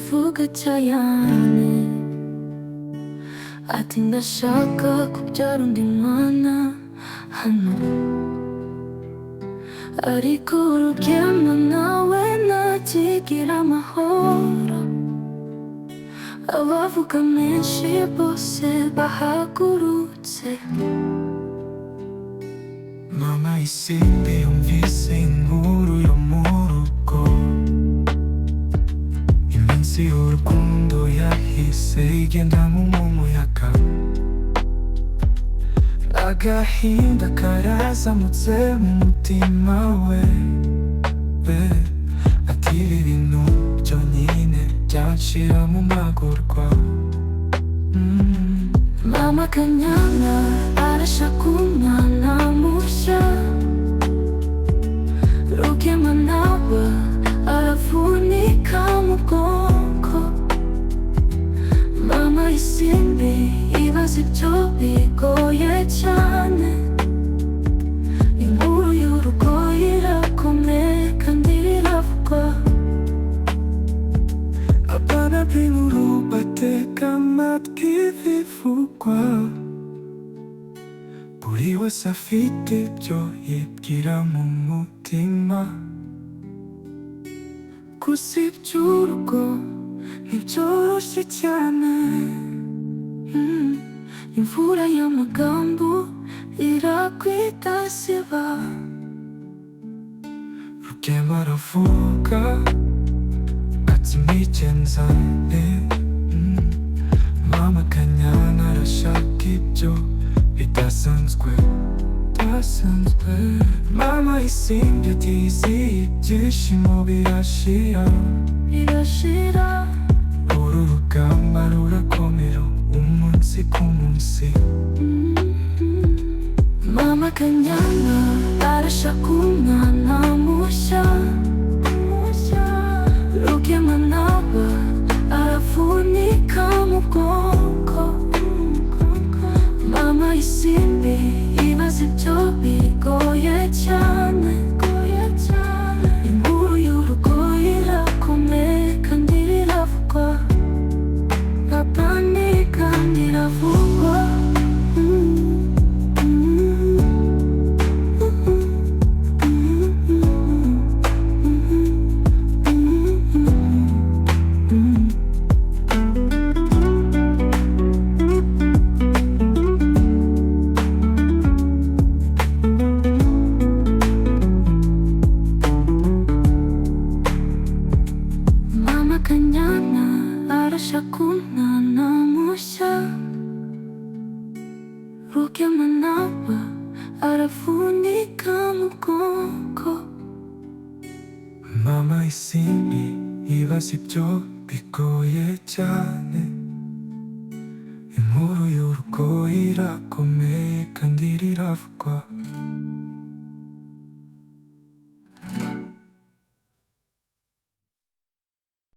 iravuga cyane ati ndashaka kubyara undi mwana hano, ariko urugendo nawe ntakigira amahoro. Abavuga menshi bose bahagurutse. Mama isimbi yumvise inkuru yo mu rugo, iminsi y'urukundo yahise igenda nk'umuyaga. Agahinda karazamutse mu mutima we, ati ibi bintu byonyine byanshira mu magorwa. Mama Kanyana arashaka umwana mushya, Rugema nawe aravunika mu bwonko. Mama Isimbi ibaza ibyo bigoye cyane. Inkuru y'urugo irakomeye kandi iravugwa. Abana b'inkuru batega amatwi ibivugwa, buri wese afite ibyo yibwira mu mutima. Gusa iby'urugo ntibyoroshye cyane. Imvura y'amagambo irakwidasiba. Rugema aravuga ati mbigenza nte. Mama Kanyana arashaka ibyo bidasanzwe. Mama Isimbi atizi ibyishimo birashira. Uru rugamba rurakomera umunsi ku munsi. Mama Kanyana arashaka umwana mushya, Rugema nawe aravunika mu bwonko. Mama Isimbi ibaza ibyo bigoye cyane. Inkuru y'urugo irakomeye kandi iravugwa. Papa ni kandi iravugwa. Mama Kanyana arashaka umwana mushya, Rugema nawe aravunika mu bwonko. Mama Isimbi ibaza ibyo bigoye cyane. Inkuru y'urugo irakomeye kandi iravugwa.